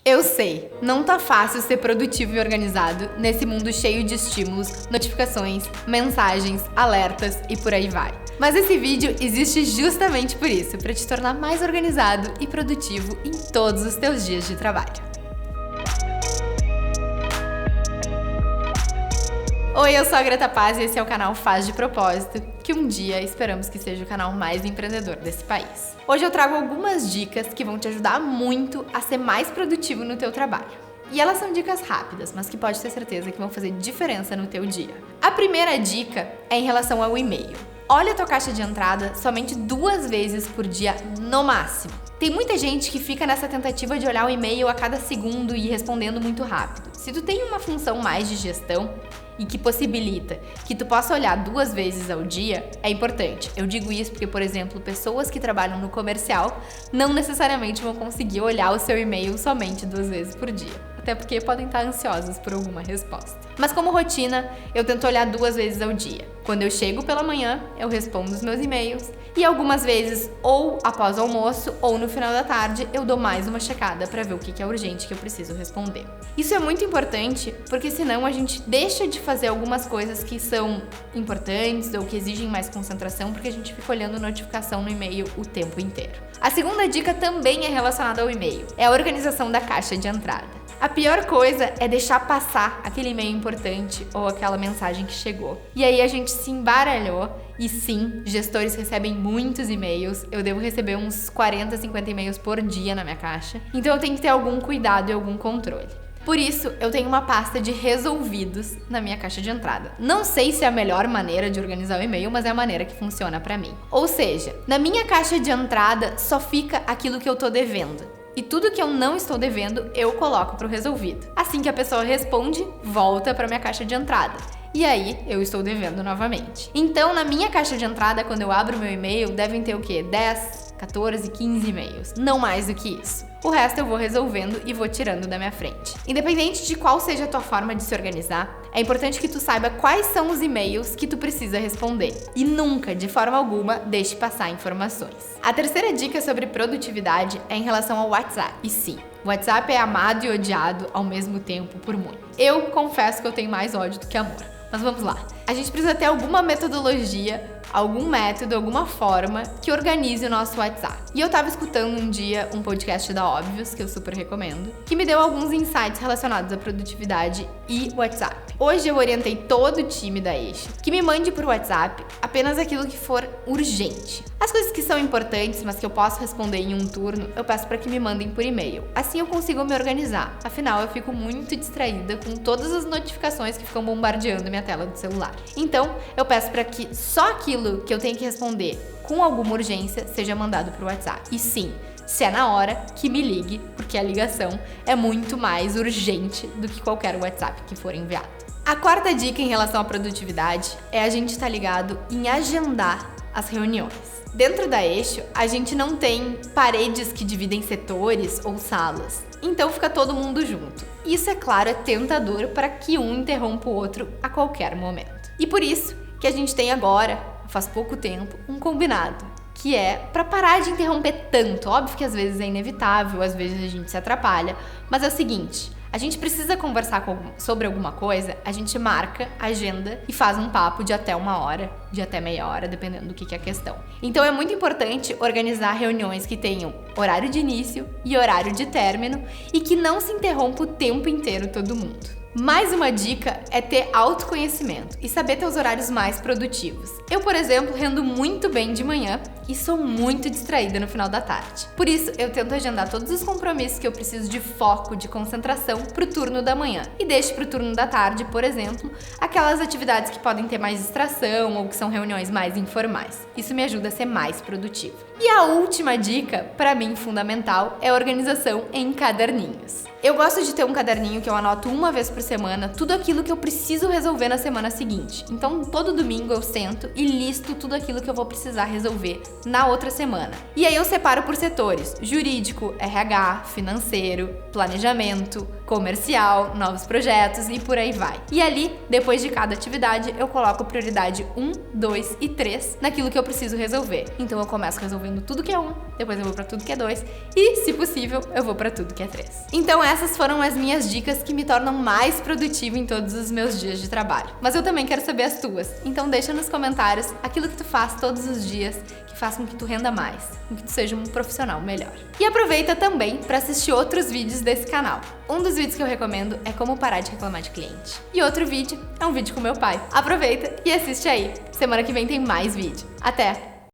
Eu sei, não tá fácil ser produtivo e organizado nesse mundo cheio de estímulos, notificações, mensagens, alertas e por aí vai. Mas esse vídeo existe justamente por isso, para te tornar mais organizado e produtivo em todos os teus dias de trabalho. Oi, eu sou a Greta Paz e esse é o canal Faz de Propósito, que um dia esperamos que seja o canal mais empreendedor desse país. Hoje eu trago algumas dicas que vão te ajudar muito a ser mais produtivo no teu trabalho. E elas são dicas rápidas, mas que pode ter certeza que vão fazer diferença no teu dia. A primeira dica é em relação ao e-mail. Olha a tua caixa de entrada somente 2 vezes por dia no máximo. Tem muita gente que fica nessa tentativa de olhar o e-mail a cada segundo e ir respondendo muito rápido. Se tu tem uma função mais de gestão e que possibilita que tu possa olhar 2 vezes ao dia, é importante. Eu digo isso porque, por exemplo, pessoas que trabalham no comercial não necessariamente vão conseguir olhar o seu e-mail somente 2 vezes por dia. Até porque podem estar ansiosas por alguma resposta. Mas como rotina, eu tento olhar 2 vezes ao dia. Quando eu chego pela manhã, eu respondo os meus e-mails e algumas vezes, ou após o almoço, ou no final da tarde, eu dou mais uma checada para ver o que é urgente que eu preciso responder. Isso é muito importante porque senão a gente deixa de fazer algumas coisas que são importantes ou que exigem mais concentração porque a gente fica olhando notificação no e-mail o tempo inteiro. A segunda dica também é relacionada ao e-mail. É a organização da caixa de entrada. A pior coisa é deixar passar aquele e-mail importante ou aquela mensagem que chegou. E aí a gente se embaralhou e sim, gestores recebem muitos e-mails. Eu devo receber uns 40, 50 e-mails por dia na minha caixa. Então eu tenho que ter algum cuidado e algum controle. Por isso, eu tenho uma pasta de resolvidos na minha caixa de entrada. Não sei se é a melhor maneira de organizar o e-mail, mas é a maneira que funciona pra mim. Ou seja, na minha caixa de entrada só fica aquilo que eu tô devendo. E tudo que eu não estou devendo, eu coloco pro resolvido. Assim que a pessoa responde, volta pra minha caixa de entrada. E aí, eu estou devendo novamente. Então, na minha caixa de entrada, quando eu abro meu e-mail, devem ter o quê? 10, 14, 15 e-mails. Não mais do que isso. O resto eu vou resolvendo e vou tirando da minha frente. Independente de qual seja a tua forma de se organizar, é importante que tu saiba quais são os e-mails que tu precisa responder. E nunca, de forma alguma, deixe passar informações. A terceira dica sobre produtividade é em relação ao WhatsApp. E sim, o WhatsApp é amado e odiado ao mesmo tempo por muitos. Eu confesso que eu tenho mais ódio do que amor. Mas vamos lá. A gente precisa ter alguma metodologia, algum método, alguma forma que organize o nosso WhatsApp. E eu tava escutando um dia um podcast da Óbvios, que eu super recomendo, que me deu alguns insights relacionados à produtividade e WhatsApp. Hoje eu orientei todo o time da Eixo que me mande por WhatsApp apenas aquilo que for urgente. As coisas que são importantes, mas que eu posso responder em um turno, eu peço para que me mandem por e-mail. Assim eu consigo me organizar. Afinal, eu fico muito distraída com todas as notificações que ficam bombardeando minha tela do celular. Então, eu peço para que só aquilo que eu tenho que responder com alguma urgência seja mandado pro WhatsApp. E sim, se é na hora, que me ligue, porque a ligação é muito mais urgente do que qualquer WhatsApp que for enviado. A quarta dica em relação à produtividade é a gente estar ligado em agendar as reuniões. Dentro da Eixo, a gente não tem paredes que dividem setores ou salas. Então fica todo mundo junto. Isso, é claro, é tentador para que um interrompa o outro a qualquer momento. E por isso que a gente tem agora, faz pouco tempo, um combinado, que é para parar de interromper tanto. Óbvio que às vezes é inevitável, às vezes a gente se atrapalha, mas é o seguinte: a gente precisa conversar sobre alguma coisa, a gente marca, agenda e faz um papo de até 1 hora, de até meia hora, dependendo do que é a questão. Então é muito importante organizar reuniões que tenham horário de início e horário de término e que não se interrompa o tempo inteiro todo mundo. Mais uma dica é ter autoconhecimento e saber ter os horários mais produtivos. Eu, por exemplo, rendo muito bem de manhã e sou muito distraída no final da tarde. Por isso, eu tento agendar todos os compromissos que eu preciso de foco, de concentração pro turno da manhã. E deixo pro turno da tarde, por exemplo, aquelas atividades que podem ter mais distração ou que são reuniões mais informais. Isso me ajuda a ser mais produtiva. E a última dica, para mim fundamental, é a organização em caderninhos. Eu gosto de ter um caderninho que eu anoto 1 vez por semana tudo aquilo que eu preciso resolver na semana seguinte. Então, todo domingo eu sento e listo tudo aquilo que eu vou precisar resolver na outra semana. E aí eu separo por setores: jurídico, RH, financeiro, planejamento, comercial, novos projetos e por aí vai. E ali, depois de cada atividade, eu coloco prioridade 1, 2 e 3 naquilo que eu preciso resolver. Então eu começo resolvendo tudo que é 1, depois eu vou pra tudo que é 2 e, se possível, eu vou pra tudo que é 3. Então essas foram as minhas dicas que me tornam mais produtivo em todos os meus dias de trabalho. Mas eu também quero saber as tuas. Então deixa nos comentários aquilo que tu faz todos os dias que faz com que tu renda mais, com que tu seja um profissional melhor. E aproveita também para assistir outros vídeos desse canal. Um dos vídeos que eu recomendo é como parar de reclamar de cliente. E outro vídeo é um vídeo com meu pai. Aproveita e assiste aí. Semana que vem tem mais vídeo. Até!